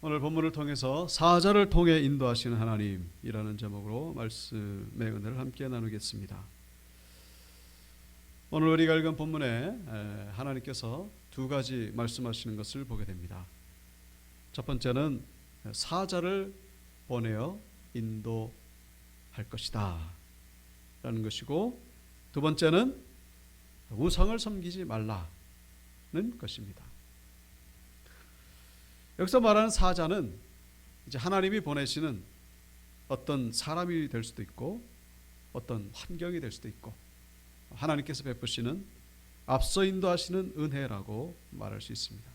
오늘 본문을 통해서 사자를 통해 인도하시는 하나님이라는 제목으로 말씀의 은혜를 함께 나누겠습니다. 오늘 우리가 읽은 본문에 하나님께서 두 가지 말씀하시는 것을 보게 됩니다. 첫 번째는 사자를 보내어 인도할 것이다 라는 것이고, 두 번째는 우상을 섬기지 말라는 것입니다. 여기서 말하는 사자는 이제 하나님이 보내시는 어떤 사람이 될 수도 있고 어떤 환경이 될 수도 있고 하나님께서 베푸시는 앞서 인도하시는 은혜라고 말할 수 있습니다.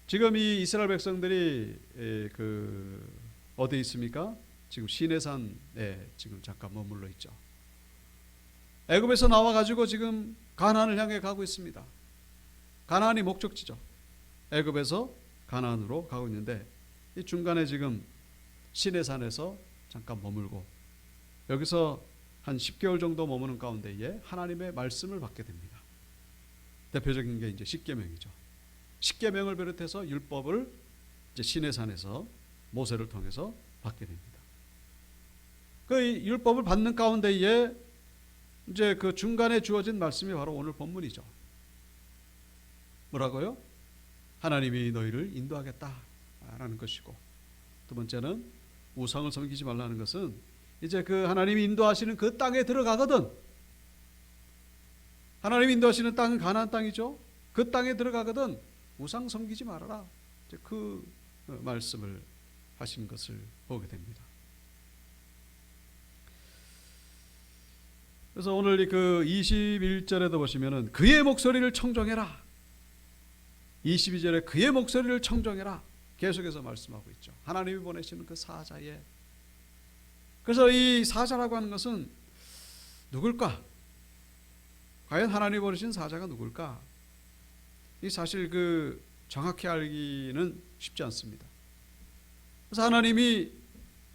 지금 이 이스라엘 백성들이 어디에 있습니까? 지금 시내산에 지금 잠깐 머물러 있죠. 애굽에서 나와가지고 지금 가나안을 향해 가고 있습니다. 가나안이 목적지죠. 애굽에서 가나안으로 가고 있는데 이 중간에 지금 시내산에서 잠깐 머물고 여기서 한 10개월 정도 머무는 가운데에 하나님의 말씀을 받게 됩니다. 대표적인 게 이제 십계명이죠. 십계명을 비롯해서 율법을 이제 시내산에서 모세를 통해서 받게 됩니다. 그 율법을 받는 가운데에 이제 그 중간에 주어진 말씀이 바로 오늘 본문이죠. 뭐라고요? 하나님이 너희를 인도하겠다라는 것이고, 두 번째는 우상을 섬기지 말라는 것은 이제 그 하나님이 인도하시는 그 땅에 들어가거든, 하나님이 인도하시는 땅은 가나안 땅이죠. 그 땅에 들어가거든 우상 섬기지 말아라, 이제 그 말씀을 하신 것을 보게 됩니다. 그래서 오늘 그 21절에도 보시면은 그의 목소리를 청정해라, 22절에 그의 목소리를 청정해라 계속해서 말씀하고 있죠. 하나님이 보내시는 그 사자에. 그래서 이 사자라고 하는 것은 누굴까? 과연 하나님이 보내신 사자가 누굴까? 이 사실 그 정확히 알기는 쉽지 않습니다. 그래서 하나님이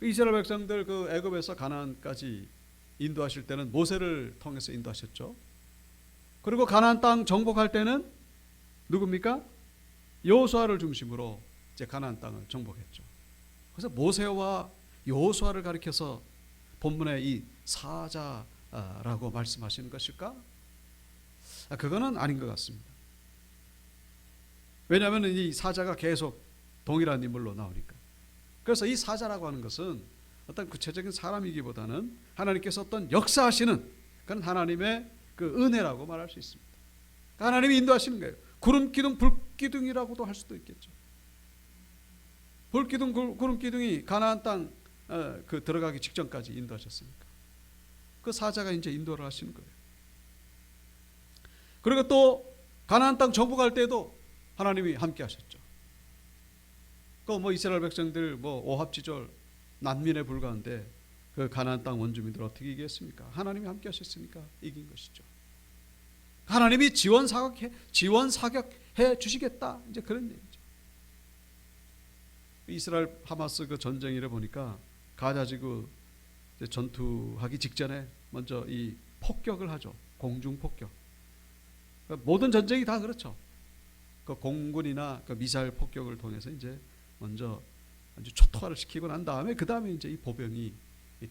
이스라엘 백성들 그 애굽에서 가나안까지 인도하실 때는 모세를 통해서 인도하셨죠. 그리고 가나안 땅 정복할 때는 누굽니까? 여호수아를 중심으로 이제 가나안 땅을 정복했죠. 그래서 모세와 여호수아를 가리켜서 본문에 이 사자라고 말씀하시는 것일까? 그거는 아닌 것 같습니다. 왜냐하면 이 사자가 계속 동일한 인물로 나오니까. 그래서 이 사자라고 하는 것은 어떤 구체적인 사람이기보다는 하나님께서 어떤 역사하시는 그런 하나님의 그 은혜라고 말할 수 있습니다. 하나님이 인도하시는 거예요. 구름기둥, 불기둥이라고도 할 수도 있겠죠. 불기둥, 구름기둥이 가나안 땅 그 들어가기 직전까지 인도하셨으니까 그 사자가 이제 인도를 하시는 거예요. 그리고 또 가나안 땅 정복할 때도 하나님이 함께 하셨죠. 그 뭐 이스라엘 백성들 뭐 오합지졸 난민에 불과한데 그 가나안 땅 원주민들 어떻게 이겼습니까? 하나님이 함께 하셨으니까 이긴 것이죠. 하나님이 지원 사격해 주시겠다, 이제 그런 얘기죠. 이스라엘 하마스 그 전쟁일에 보니까 가자지구 전투하기 직전에 먼저 이 폭격을 하죠. 공중 폭격. 모든 전쟁이 다 그렇죠. 그 공군이나 그 미사일 폭격을 통해서 이제 먼저 아주 초토화를 시키고 난 다음에 그 다음에 이제 이 보병이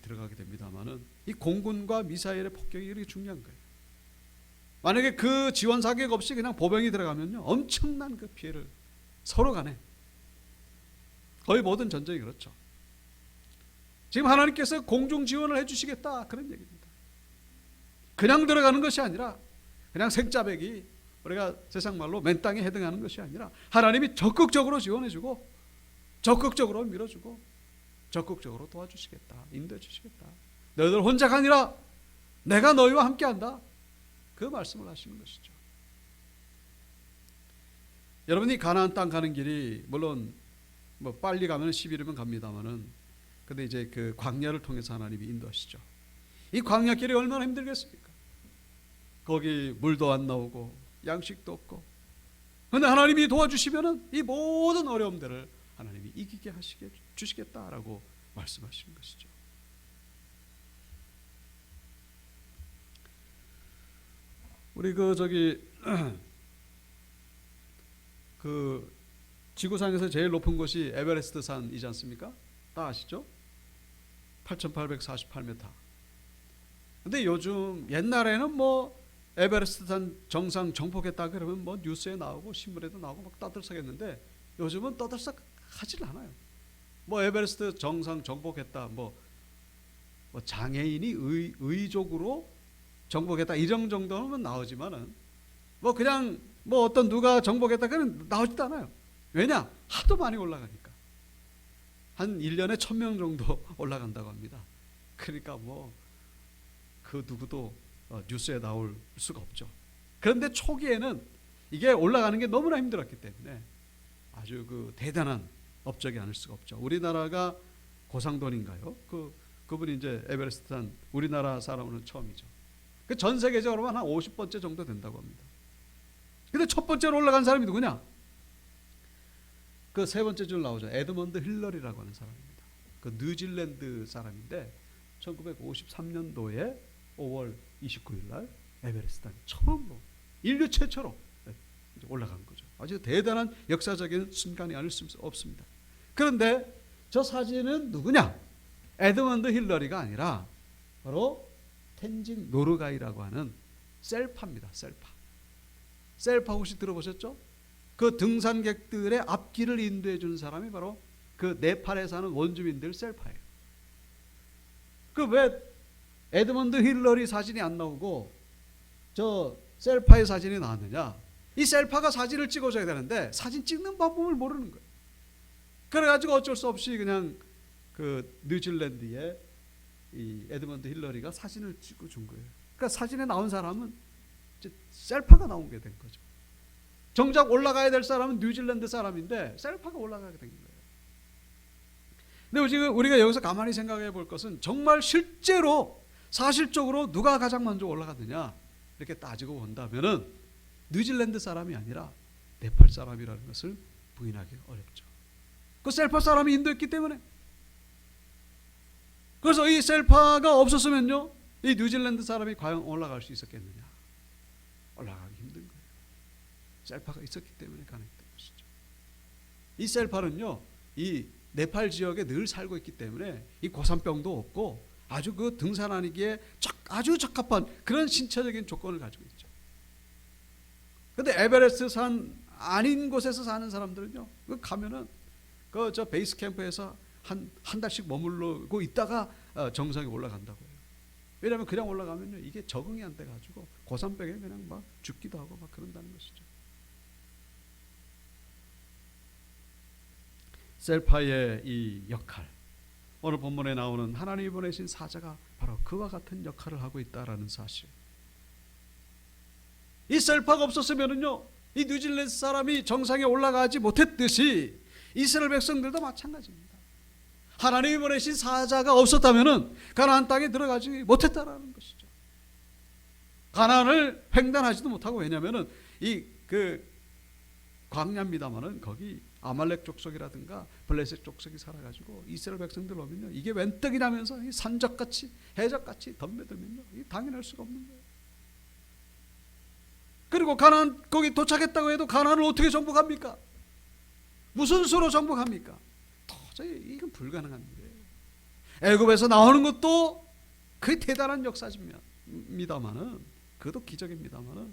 들어가게 됩니다만은 이 공군과 미사일의 폭격이 이렇게 중요한 거예요. 만약에 그 지원 사격 없이 그냥 보병이 들어가면요 엄청난 그 피해를 서로 간에, 거의 모든 전쟁이 그렇죠. 지금 하나님께서 공중 지원을 해주시겠다, 그런 얘기입니다. 그냥 들어가는 것이 아니라 그냥 생짜배기, 우리가 세상 말로 맨 땅에 해당하는 것이 아니라 하나님이 적극적으로 지원해주고 적극적으로 밀어주고 적극적으로 도와주시겠다, 인도해 주시겠다. 너희들 혼자가 아니라 내가 너희와 함께한다, 그 말씀을 하시는 것이죠. 여러분이 가나안 땅 가는 길이 물론 뭐 빨리 가면 10일이면 갑니다만은, 근데 이제 그 광야를 통해서 하나님이 인도하시죠. 이 광야길이 얼마나 힘들겠습니까? 거기 물도 안 나오고 양식도 없고. 그런데 하나님이 도와주시면은 이 모든 어려움들을 하나님이 이기게 주시겠다라고 말씀하시는 것이죠. 우리 그 지구상에서 제일 높은 곳이 에베레스트 산이지 않습니까? 다 아시죠? 8,848m. 근데 요즘 옛날에는 뭐 에베레스트 산 정상 정복했다 그러면 뭐 뉴스에 나오고 신문에도 나오고 막 떠들썩했는데 요즘은 떠들썩하질 않아요. 뭐 에베레스트 정상 정복했다, 뭐 장애인이 의족으로 정복했다 이런 정도는 나오지만은 뭐 그냥 뭐 어떤 누가 정복했다 그러면 나오지도 않아요. 왜냐? 하도 많이 올라가니까. 한 1년에 1,000명 정도 올라간다고 합니다. 그러니까 뭐 그 누구도 뉴스에 나올 수가 없죠. 그런데 초기에는 이게 올라가는 게 너무나 힘들었기 때문에 아주 그 대단한 업적이 아닐 수가 없죠. 우리나라가 고상돈인가요? 그분이 이제 에베레스트 산 우리나라 사람으로는 처음이죠. 그 전 세계적으로만 한 50번째 정도 된다고 합니다. 근데 첫 번째로 올라간 사람이 누구냐? 그 세 번째 줄 나오죠. 에드먼드 힐러리라고 하는 사람입니다. 그 뉴질랜드 사람인데 1953년도에 5월 29일 날 에베레스트에 처음으로 인류 최초로 올라간 거죠. 아주 대단한 역사적인 순간이 아닐 수 없습니다. 그런데 저 사진은 누구냐? 에드먼드 힐러리가 아니라 바로 텐진 노르가이라고 하는 셀파입니다. 셀파 혹시 들어보셨죠? 그 등산객들의 앞길을 인도해 주는 사람이 바로 그 네팔에 사는 원주민들 셀파예요. 그 왜 에드먼드 힐러리 사진이 안 나오고 저 셀파의 사진이 나왔느냐? 이 셀파가 사진을 찍어줘야 되는데 사진 찍는 방법을 모르는 거예요. 그래가지고 어쩔 수 없이 그냥 그 뉴질랜드의 이 에드먼드 힐러리가 사진을 찍어준 거예요. 그러니까 사진에 나온 사람은 셀파가 나온 게 된 거죠. 정작 올라가야 될 사람은 뉴질랜드 사람인데 셀파가 올라가게 된 거예요. 근데 지금 우리가 여기서 가만히 생각해 볼 것은 정말 실제로 사실적으로 누가 가장 먼저 올라갔느냐 이렇게 따지고 본다면은 뉴질랜드 사람이 아니라 네팔 사람이라는 것을 부인하기 어렵죠. 그 셀파 사람이 인도했기 때문에. 그래서 이 셀파가 없었으면요 이 뉴질랜드 사람이 과연 올라갈 수 있었겠느냐? 올라가기 힘든 거예요. 셀파가 있었기 때문에 가능했던 것이죠. 이 셀파는요 이 네팔 지역에 늘 살고 있기 때문에 이 고산병도 없고 아주 그 등산하기에 아주 적합한 그런 신체적인 조건을 가지고 있죠. 그런데 에베레스트 산 아닌 곳에서 사는 사람들은요 그 가면은 그 저 베이스 캠프에서 한 달씩 머물고 있다가 정상에 올라간다고 해요. 왜냐하면 그냥 올라가면요 이게 적응이 안 돼가지고 고산병에 그냥 막 죽기도 하고 막 그런다는 것이죠. 셀파의 이 역할, 오늘 본문에 나오는 하나님이 보내신 사자가 바로 그와 같은 역할을 하고 있다라는 사실. 이 셀파가 없었으면은요 이 뉴질랜드 사람이 정상에 올라가지 못했듯이 이스라엘 백성들도 마찬가지입니다. 하나님이 보내신 사자가 없었다면은 가나안 땅에 들어가지 못했다라는 것이죠. 가나안을 횡단하지도 못하고, 왜냐하면은 이 그 광야입니다만은 거기 아말렉 족속이라든가 블레셋 족속이 살아가지고 이스라엘 백성들 오면요 이게 웬 떡이라면서 산적같이 해적같이 덤벼들면요 이게 당연할 수가 없는 거예요. 그리고 가나안 거기 도착했다고 해도 가나안을 어떻게 정복합니까? 무슨 수로 정복합니까? 도저히 이건 불가능한 일이에요. 애굽에서 나오는 것도 그게 대단한 역사입니다만은, 그것도 기적입니다만은,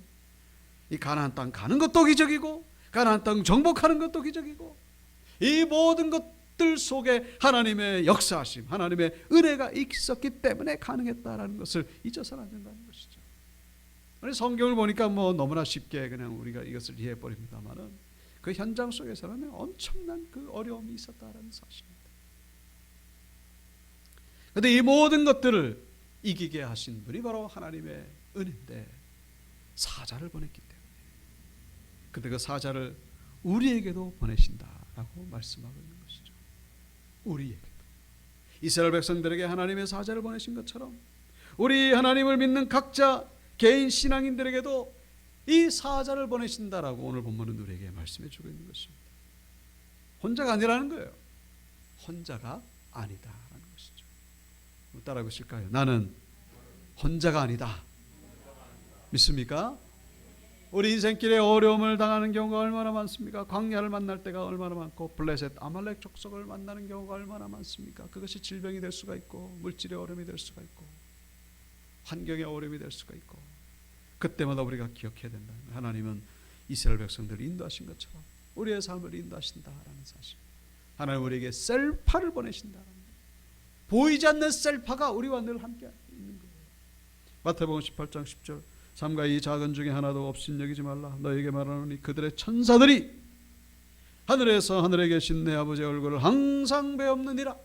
이 가나안 땅 가는 것도 기적이고 가나안 땅 정복하는 것도 기적이고, 이 모든 것들 속에 하나님의 역사하심, 하나님의 은혜가 있었기 때문에 가능했다라는 것을 잊어서는 안 된다는 것이죠. 성경을 보니까 뭐 너무나 쉽게 그냥 우리가 이것을 이해해 버립니다만은 그 현장 속에서는 엄청난 그 어려움이 있었다라는 사실입니다. 그런데 이 모든 것들을 이기게 하신 분이 바로 하나님의 은혜인데 사자를 보냈기 때문에, 근데 그 사자를 우리에게도 보내신다라고 말씀하고 있는 것이죠. 우리에게도, 이스라엘 백성들에게 하나님의 사자를 보내신 것처럼 우리 하나님을 믿는 각자 개인 신앙인들에게도 이 사자를 보내신다라고 오늘 본문은 우리에게 말씀해 주고 있는 것입니다. 혼자가 아니라는 거예요. 혼자가 아니다라는 것이죠. 따라 보실까요? 나는 혼자가 아니다. 믿습니까? 우리 인생길에 어려움을 당하는 경우가 얼마나 많습니까? 광야를 만날 때가 얼마나 많고 블레셋 아말렉 족속을 만나는 경우가 얼마나 많습니까? 그것이 질병이 될 수가 있고 물질의 어려움이 될 수가 있고 환경의 어려움이 될 수가 있고 그때마다 우리가 기억해야 된다. 하나님은 이스라엘 백성들을 인도하신 것처럼 우리의 삶을 인도하신다라는 사실. 하나님 우리에게 셀파를 보내신다라는 것. 보이지 않는 셀파가 우리와 늘 함께 있는 거예요. 마태복음 18장 10절 삼가 이 작은 중에 하나도 없인 여기지 말라. 너에게 말하노니 그들의 천사들이 하늘에서 하늘에 계신 내 아버지의 얼굴을 항상 배옵느니라.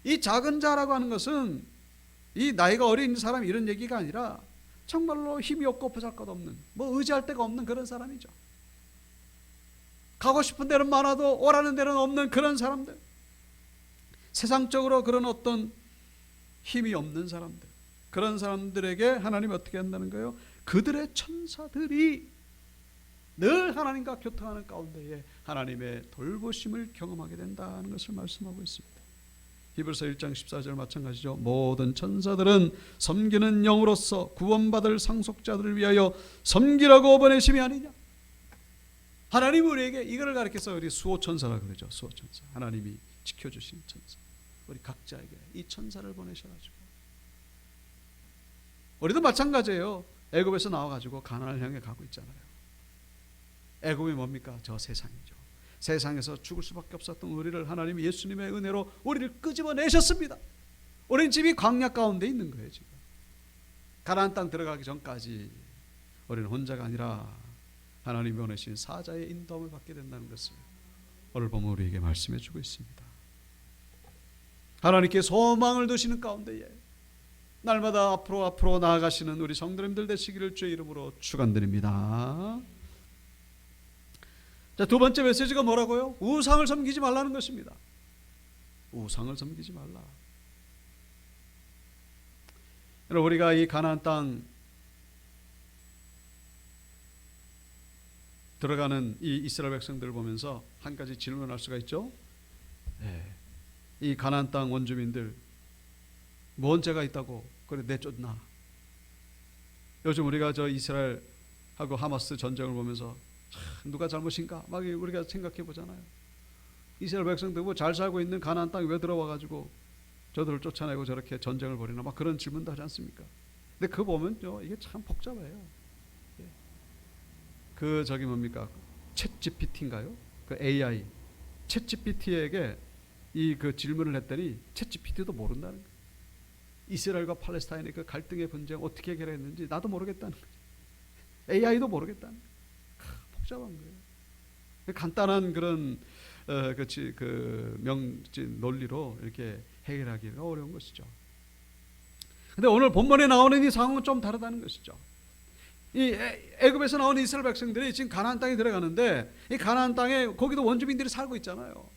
이 작은 자라고 하는 것은 이 나이가 어린 사람 이런 얘기가 아니라 정말로 힘이 없고 보잘것없는 뭐 의지할 데가 없는 그런 사람이죠. 가고 싶은 데는 많아도 오라는 데는 없는 그런 사람들, 세상적으로 그런 어떤 힘이 없는 사람들, 그런 사람들에게 하나님이 어떻게 한다는 거예요? 그들의 천사들이 늘 하나님과 교통하는 가운데에 하나님의 돌보심을 경험하게 된다는 것을 말씀하고 있습니다. 히브리서 1장 14절 마찬가지죠. 모든 천사들은 섬기는 영으로서 구원받을 상속자들을 위하여 섬기라고 보내심이 아니냐. 하나님이 우리에게 이거를 가르쳐서 우리 수호천사라고 그러죠. 수호천사. 하나님이 지켜주신 천사. 우리 각자에게 이 천사를 보내셔가지고 우리도 마찬가지예요. 애굽에서 나와가지고 가나안을 향해 가고 있잖아요. 애굽이 뭡니까? 저 세상이죠. 세상에서 죽을 수밖에 없었던 우리를 하나님이 예수님의 은혜로 우리를 끄집어내셨습니다. 우리는 집이 광야 가운데 있는 거예요. 지금 가나안 땅 들어가기 전까지 우리는 혼자가 아니라 하나님이 보내신 사자의 인도함을 받게 된다는 것을 오늘 보면 우리에게 말씀해 주고 있습니다. 하나님께 소망을 두시는 가운데에 날마다 앞으로 나아가시는 우리 성도님들 되시기를 주의 이름으로 축원드립니다. 자, 두 번째 메시지가 뭐라고요? 우상을 섬기지 말라는 것입니다. 우상을 섬기지 말라. 여러분, 우리가 이 가나안 땅 들어가는 이 이스라엘 백성들을 보면서 한 가지 질문할 수가 있죠. 이 가나안 땅 원주민들 뭔 죄가 있다고 그래 내쫓나? 요즘 우리가 저 이스라엘하고 하마스 전쟁을 보면서 누가 잘못인가? 막 우리가 생각해 보잖아요. 이스라엘 백성들 뭐 잘 살고 있는 가나안 땅에 왜 들어와 가지고 저들을 쫓아내고 저렇게 전쟁을 벌이나 막 그런 질문도 하지 않습니까? 근데 그거 보면요 이게 참 복잡해요. 그 저기 뭡니까? 챗GPT인가요? 그 AI 챗GPT에게 이 그 질문을 했더니 챗GPT도 모른다는 거예요. 이스라엘과 팔레스타인의 그 갈등의 분쟁 어떻게 해결했는지 나도 모르겠다는 거예요. AI도 모르겠다는 거예요. 복잡한 거예요. 간단한 그런 논리로 이렇게 해결하기가 어려운 것이죠. 근데 오늘 본문에 나오는 이 상황은 좀 다르다는 것이죠. 이 애굽에서 나오는 이스라엘 백성들이 지금 가나안 땅에 들어가는데 이 가나안 땅에 거기도 원주민들이 살고 있잖아요.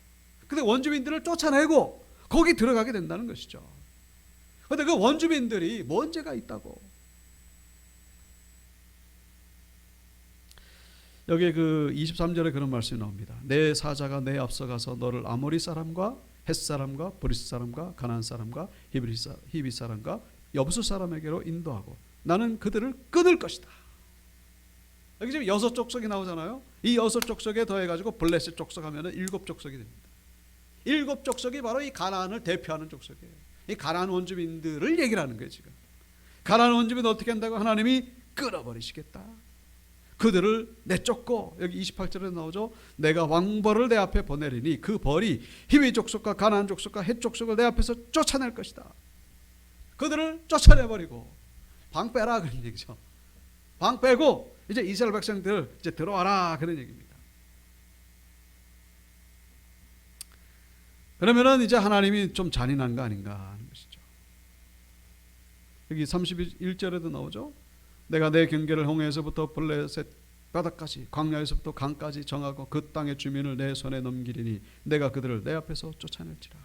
근데 원주민들을 쫓아내고 거기 들어가게 된다는 것이죠. 근데 그 원주민들이 뭔 죄가 있다고? 여기 그 23절에 그런 말씀이 나옵니다. 내 사자가 내 앞서가서 너를 아모리 사람과 헷 사람과 브리스 사람과 가나안 사람과 히비 사람과 여부수 사람에게로 인도하고 나는 그들을 끊을 것이다. 여기 지금 6족속이 나오잖아요. 이 6족속에 더해가지고 블레셋 족속 하면은 7족속이 됩니다. 7족속이 바로 이 가나안을 대표하는 족속이에요. 이 가나안 원주민들을 얘기를 하는 거예요. 지금 가나안 원주민 어떻게 한다고? 하나님이 끊어버리시겠다. 그들을 내쫓고 여기 28절에 나오죠. 내가 왕벌을 내 앞에 보내리니 그 벌이 히위 족속과 가나안 족속과 헷 족속을 내 앞에서 쫓아낼 것이다. 그들을 쫓아내버리고 방 빼라 그런 얘기죠. 방 빼고 이제 이스라엘 백성들 이제 들어와라 그런 얘기입니다. 그러면은 이제 하나님이 좀 잔인한 거 아닌가 하는 것이죠. 여기 31절에도 나오죠. 내가 내 경계를 홍해에서부터 블레셋 바다까지 광야에서부터 강까지 정하고 그 땅의 주민을 내 손에 넘기리니 내가 그들을 내 앞에서 쫓아낼지라.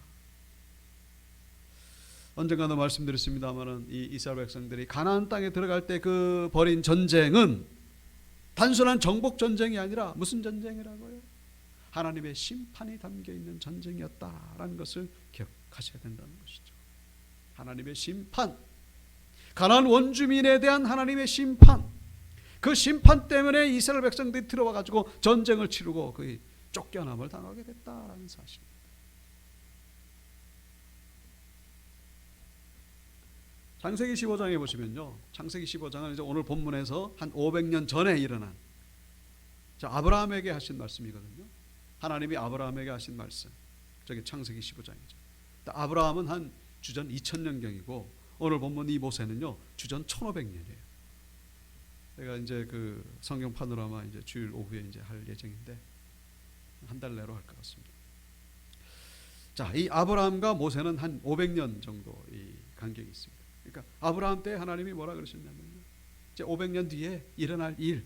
언젠가도 말씀드렸습니다마는 이 이스라엘 백성들이 가나안 땅에 들어갈 때 그 벌인 전쟁은 단순한 정복 전쟁이 아니라 무슨 전쟁이라고요? 하나님의 심판이 담겨 있는 전쟁이었다라는 것을 기억하셔야 된다는 것이죠. 하나님의 심판, 가나안 원주민에 대한 하나님의 심판, 그 심판 때문에 이스라엘 백성들이 들어와 가지고 전쟁을 치르고 거의 쫓겨남을 당하게 됐다라는 사실. 창세기 15장에 보시면요, 창세기 15장은 이제 오늘 본문에서 한 500년 전에 일어난 아브라함에게 하신 말씀이거든요. 하나님이 아브라함에게 하신 말씀, 저기 창세기 15장이죠. 아브라함은 한 주전 2000년경이고 오늘 본문 이 모세는요 주전 1500년이에요. 제가 이제 그 성경 파노라마 이제 주일 오후에 이제 할 예정인데 한 달 내로 할 것 같습니다. 자, 이 아브라함과 모세는 한 500년 정도 이 간격이 있습니다. 그러니까 아브라함 때 하나님이 뭐라 그러셨냐면요, 이제 500년 뒤에 일어날 일.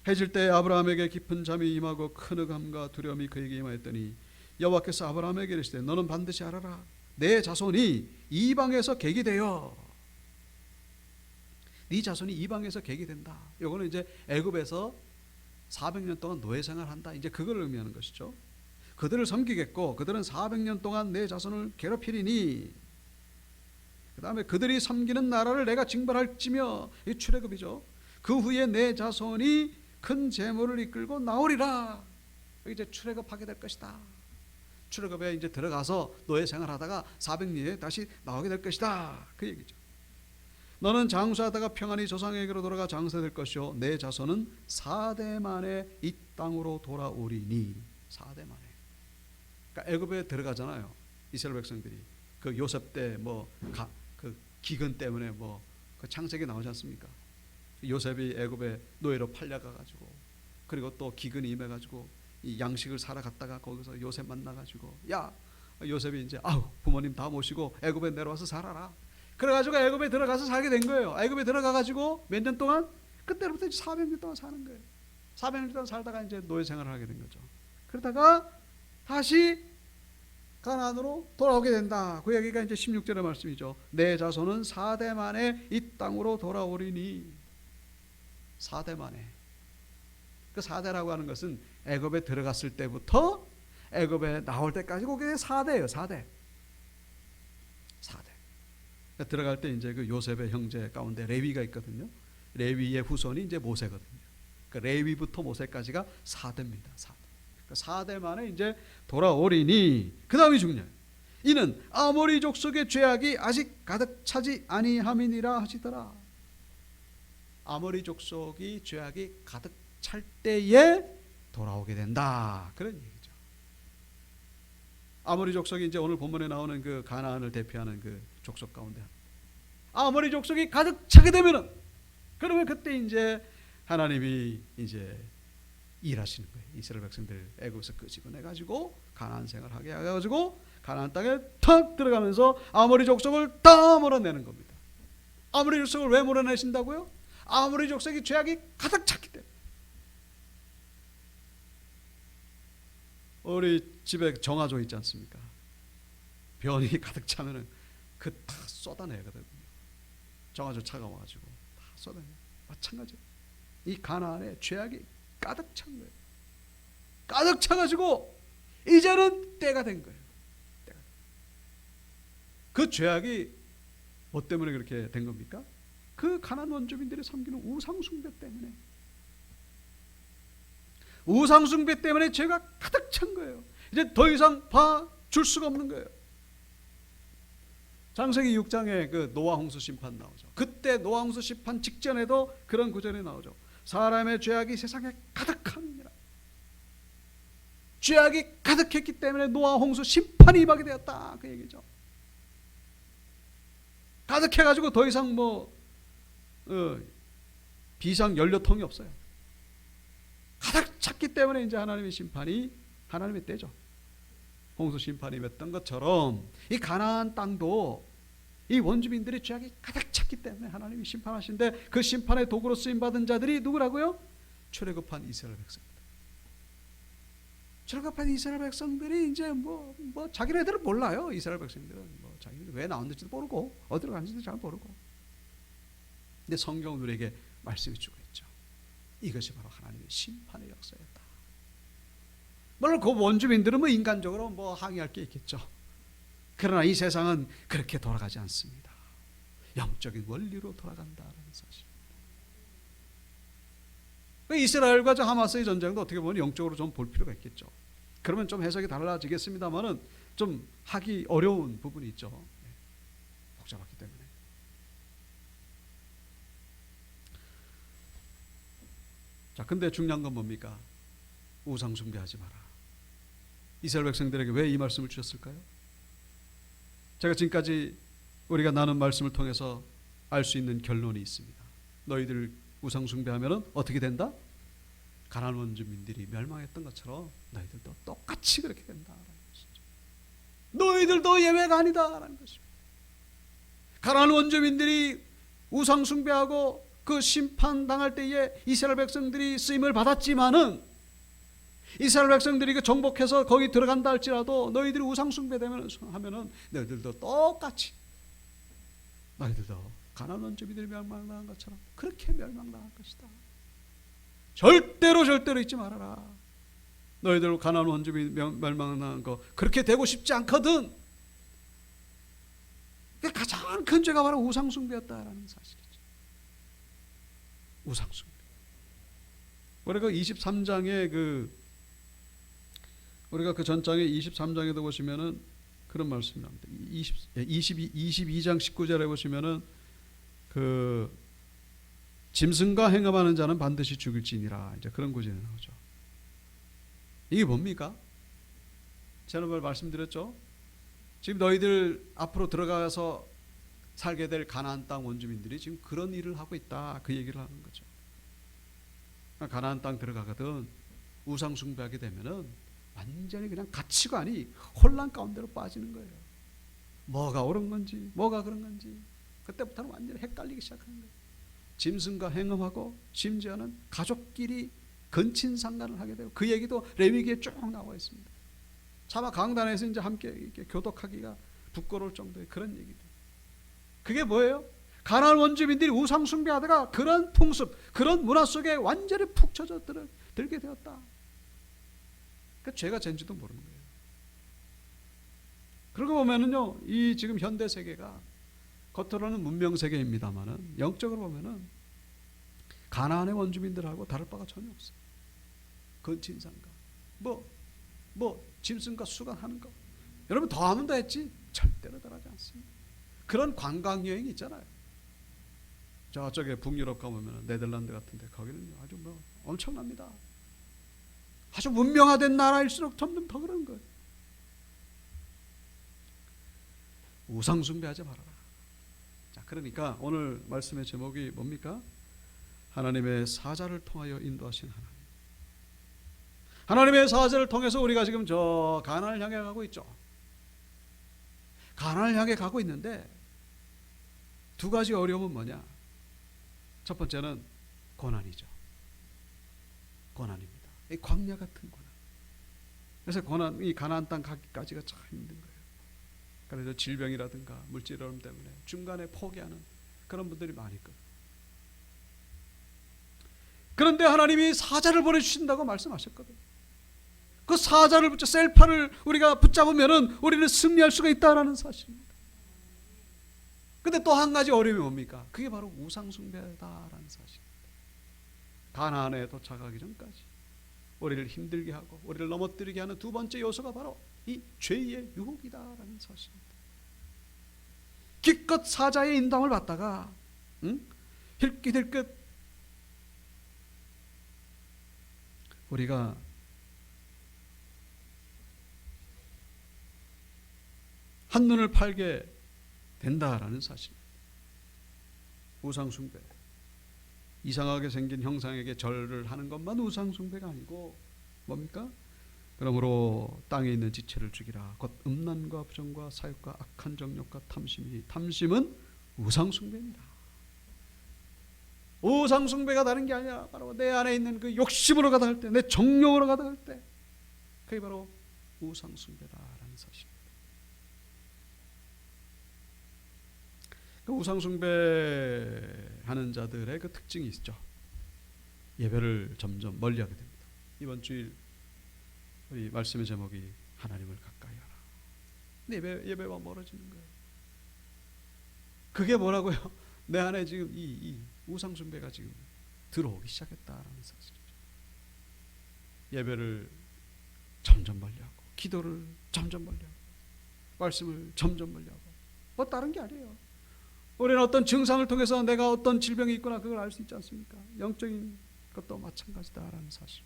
해질 때 아브라함에게 깊은 잠이 임하고 큰 흑암과 두려움이 그에게 임하였더니 여호와께서 아브라함에게 이르시되 너는 반드시 알아라. 내 자손이 이방에서 객이 되어, 네 자손이 이방에서 객이 된다. 이거는 이제 애굽에서 400년 동안 노예 생활한다. 이제 그걸 의미하는 것이죠. 그들을 섬기겠고 그들은 400년 동안 내 자손을 괴롭히리니 그 다음에 그들이 섬기는 나라를 내가 징벌할지며, 이 출애굽이죠. 그 후에 내 자손이 큰 재물을 이끌고 나오리라. 이제 출애굽하게 될 것이다. 출애굽에 이제 들어가서 노예 생활하다가 400년에 다시 나오게 될 것이다. 그 얘기죠. 너는 장수하다가 평안히 조상에게로 돌아가 장수될 것이요 내 자손은 4대 만에 이 땅으로 돌아오리니. 4대 만에. 그러니까 애굽에 들어가잖아요. 이스라엘 백성들이 그 요셉 때 그 기근 때문에 그 창세기 나오지 않습니까? 요셉이 애굽에 노예로 팔려가 가지고 그리고 또 기근이 임해 가지고 이 양식을 사러 갔다가 거기서 요셉 만나 가지고 야, 요셉이 이제 부모님 다 모시고 애굽에 내려와서 살아라. 그래 가지고 애굽에 들어가서 살게 된 거예요. 애굽에 들어가 가지고 몇 년 동안, 그때부터 400년 동안 사는 거예요. 400년 동안 살다가 이제 노예 생활을 하게 된 거죠. 그러다가 다시 가나안으로 돌아오게 된다. 그 얘기가 이제 16절의 말씀이죠. 내 자손은 4대 만에 이 땅으로 돌아오리니. 4대 만에. 그 4대라고 하는 것은 애굽에 들어갔을 때부터 애굽에 나올 때까지 그게 4대예요. 4대. 4대. 그러니까 들어갈 때 이제 그 요셉의 형제 가운데 레위가 있거든요. 레위의 후손이 이제 모세거든요. 그러니까 레위부터 모세까지가 4대입니다. 4대. 4대 만에 이제 돌아오리니. 그 다음이 중요해요. 이는 아모리 족속의 죄악이 아직 가득 차지 아니함이니라 하시더라. 아모리 족속이 죄악이 가득 찰 때에 돌아오게 된다. 그런 얘기죠. 아모리 족속이 이제 오늘 본문에 나오는 그 가나안을 대표하는 그 족속 가운데 아모리 족속이 가득 차게 되면은, 그러면 그때 이제 하나님이 이제 일하시는 거예요. 이스라엘 백성들 애굽에서 끄집어내 가지고 가나안 생활하게 해 가지고 가나안 땅에 탁 들어가면서 아모리 족속을 다 몰아내는 겁니다. 아모리 족속을 왜 몰아내신다고요? 아모리 족속이 죄악이 가득 찼기 때문에. 우리 집에 정화조 있지 않습니까? 변이 가득 차면은 그 다 쏟아내거든요. 정화조 차가워가지고 다 쏟아내. 마찬가지예요. 이 가나안에 죄악이 가득 찬 거예요. 가득 차가지고 이제는 때가 된 거예요. 그 죄악이 뭐 때문에 그렇게 된 겁니까? 그 가나안 원주민들이 섬기는 우상숭배 때문에. 우상숭배 때문에 죄가 가득 찬 거예요. 이제 더 이상 봐줄 수가 없는 거예요. 창세기 6장에 그 노아 홍수 심판 나오죠. 그때 노아 홍수 심판 직전에도 그런 구절이 나오죠. 사람의 죄악이 세상에 가득함이니라. 죄악이 가득했기 때문에 노아 홍수 심판이 임하게 되었다. 그 얘기죠. 가득해가지고 더 이상 비상 연료통이 없어요. 가득 찼기 때문에 이제 하나님의 심판이 하나님의 때죠. 홍수 심판이 임했던 것처럼 이 가나안 땅도 이 원주민들의 죄악이 가득 찼기 때문에 하나님이 심판하신데, 그 심판의 도구로 쓰임 받은 자들이 누구라고요? 출애굽한 이스라엘 백성들. 출애굽한 이스라엘 백성들이 이제 자기네들은 몰라요. 이스라엘 백성들은 자기네들 왜 나왔는지도 모르고 어디로 갔는지도 잘 모르고. 근데 성경은 우리에게 말씀해 주고 있죠. 이것이 바로 하나님의 심판의 역사였다. 물론 그 원주민들은 인간적으로 항의할 게 있겠죠. 그러나 이 세상은 그렇게 돌아가지 않습니다. 영적인 원리로 돌아간다는 사실. 이스라엘과 저 하마스의 전쟁도 어떻게 보면 영적으로 좀 볼 필요가 있겠죠. 그러면 좀 해석이 달라지겠습니다만은 좀 하기 어려운 부분이 있죠. 복잡하기 때문에. 자, 근데 중요한 건 뭡니까? 우상 숭배하지 마라. 이스라엘 백성들에게 왜 이 말씀을 주셨을까요? 제가 지금까지 우리가 나눈 말씀을 통해서 알 수 있는 결론이 있습니다. 너희들 우상 숭배하면 어떻게 된다? 가나안 원주민들이 멸망했던 것처럼 너희들도 똑같이 그렇게 된다라는 것이죠. 너희들도 예외가 아니다라는 것입니다. 가나안 원주민들이 우상 숭배하고 그 심판당할 때에 이스라엘 백성들이 쓰임을 받았지만은 이스라엘 백성들이 그 정복해서 거기 들어간다 할지라도 너희들이 우상 숭배되면 하면은 너희들도 똑같이 너희들도 가나안 원주민들이 멸망당한 것처럼 그렇게 멸망당할 것이다. 절대로 잊지 말아라. 너희들 가나안 원주민 멸망당한 거 그렇게 되고 싶지 않거든. 가장 큰 죄가 바로 우상 숭배였다라는 사실이죠. 우상 숭배. 우리가 23장에 우리가 그 전장에 23장에도 보시면은 그런 말씀이 나옵니다. 22장 19절에 보시면은 그 짐승과 행함하는 자는 반드시 죽일지니라. 이제 그런 구절이 나오죠. 이게 뭡니까? 지난번에 말씀드렸죠. 지금 너희들 앞으로 들어가서 살게 될 가나안 땅 원주민들이 지금 그런 일을 하고 있다. 그 얘기를 하는 거죠. 가나안 땅 들어가거든 우상 숭배하게 되면은 완전히 그냥 가치관이 혼란 가운데로 빠지는 거예요. 뭐가 옳은 건지, 뭐가 그런 건지. 그때부터는 완전히 헷갈리기 시작하는 거예요. 짐승과 행음하고 심지어는 가족끼리 근친상간을 하게 되고 그 얘기도 레위기에 쭉 나와 있습니다. 차마 강단에서 이제 함께 이렇게 교독하기가 부끄러울 정도의 그런 얘기들. 그게 뭐예요? 가나안 원주민들이 우상 숭배하다가 그런 풍습, 그런 문화 속에 완전히 푹 젖어 들게 되었다. 그 죄가 된지도 모르는 거예요. 그러고 보면은요, 이 지금 현대 세계가 겉으로는 문명 세계입니다만은 영적으로 보면은 가나안의 원주민들하고 다를 바가 전혀 없어요. 근친상간, 뭐 짐승과 수간하는 거. 여러분 더하면 더 했지 절대로 덜하지 않습니다. 그런 관광 여행이 있잖아요. 저쪽에 북유럽 가보면 네덜란드 같은데 거기는 아주 엄청납니다. 아주 문명화된 나라일수록 점점 더 그런 거예요. 우상 숭배하지 말아라. 자, 그러니까 오늘 말씀의 제목이 뭡니까? 하나님의 사자를 통하여 인도하신 하나님. 하나님의 사자를 통해서 우리가 지금 저 가나안을 향해 가고 있죠. 가나안을 향해 가고 있는데 두 가지 어려움은 뭐냐? 첫 번째는 고난이죠. 고난입니다. 이 광야 같은 고난. 그래서 이 가나안 땅 가기까지가 참 힘든 거예요. 그래서 질병이라든가 물질 어려움 때문에 중간에 포기하는 그런 분들이 많이 있거든요. 그런데 하나님이 사자를 보내주신다고 말씀하셨거든요. 그 사자를 셀파를 우리가 붙잡으면은 우리는 승리할 수가 있다라는 사실입니다. 근데 또 한 가지 어려움이 뭡니까? 그게 바로 우상숭배다라는 사실입니다. 가나안에 도착하기 전까지 우리를 힘들게 하고 우리를 넘어뜨리게 하는 두 번째 요소가 바로 이 죄의 유혹이다라는 사실입니다. 기껏 사자의 인도함을 받다가 힐끗힐끗 우리가 한눈을 팔게 된다라는 사실입니다. 우상숭배, 이상하게 생긴 형상에게 절을 하는 것만 우상숭배가 아니고 뭡니까? 그러므로 땅에 있는 지체를 죽이라. 곧 음란과 부정과 사욕과 악한 정욕과 탐심이니 탐심은 우상숭배입니다. 우상숭배가 다른 게 아니라 바로 내 안에 있는 그 욕심으로 가다 할 때, 내 정욕으로 가다 할 때, 그게 바로 우상숭배다라는 사실입니다. 그 우상숭배하는 자들의 그 특징이 있죠. 예배를 점점 멀리하게 됩니다. 이번 주일 우리 말씀의 제목이 하나님을 가까이 하라. 근데 예배와 멀어지는 거예요. 그게 뭐라고요? 내 안에 지금 이 우상숭배가 지금 들어오기 시작했다라는 사실이죠. 예배를 점점 멀리하고, 기도를 점점 멀리하고, 말씀을 점점 멀리하고, 뭐 다른 게 아니에요. 우리는 어떤 증상을 통해서 내가 어떤 질병이 있구나 그걸 알 수 있지 않습니까? 영적인 것도 마찬가지다라는 사실.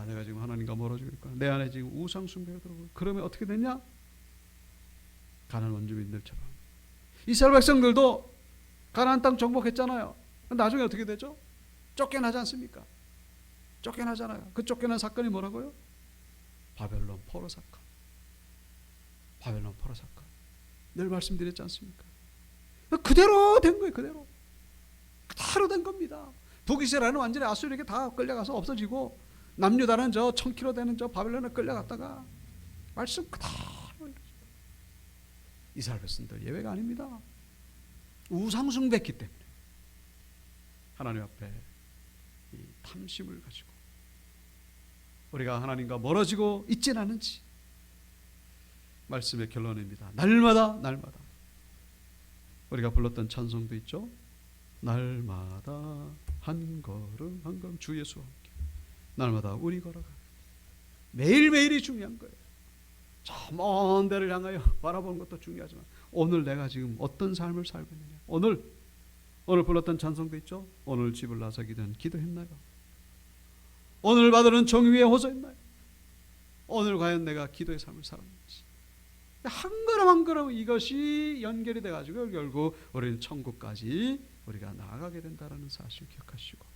내가 지금 하나님과 멀어지고 있구나, 내 안에 지금 우상 숭배가 들어오고, 그러면 어떻게 됐냐? 가나안 원주민들처럼. 이스라엘 백성들도 가나안 땅 정복했잖아요. 나중에 어떻게 되죠? 쫓겨나지 않습니까? 쫓겨나잖아요. 그 쫓겨난 사건이 뭐라고요? 바벨론 포로 사건. 바벨론 포로 사건. 늘 말씀드렸지 않습니까? 그대로 된 거예요. 그대로 된 겁니다. 북이스라엘은 완전히 아수르에게 다 끌려가서 없어지고, 남유다는 저 1000km 되는 저 바벨론에 끌려갔다가 말씀 그대로. 이스라엘 백성들 예외가 아닙니다. 우상숭배했기 때문에 하나님 앞에 이 탐심을 가지고 우리가 하나님과 멀어지고 있진 않은지, 말씀의 결론입니다. 날마다 우리가 불렀던 찬송도 있죠. 날마다 한 걸음 한 걸음 주 예수와 함께, 날마다 우리 걸어가. 매일매일이 중요한 거예요. 저 먼 데를 향하여 바라보는 것도 중요하지만, 오늘 내가 지금 어떤 삶을 살고 있느냐. 오늘 불렀던 찬송도 있죠. 오늘 집을 나서기 전 기도했나요? 오늘 받으는 정의에 호소했나요? 오늘 과연 내가 기도의 삶을 살았는지. 한 걸음 한 걸음 이것이 연결이 돼가지고 결국 우리는 천국까지 우리가 나아가게 된다는 사실을 기억하시고,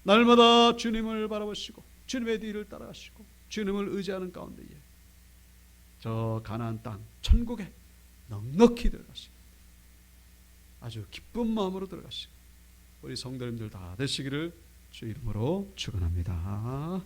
날마다 주님을 바라보시고 주님의 뒤를 따라가시고 주님을 의지하는 가운데에 저 가나안 땅 천국에 넉넉히 들어가시고 아주 기쁜 마음으로 들어가시고 우리 성도님들 다 되시기를 주 이름으로 축원합니다.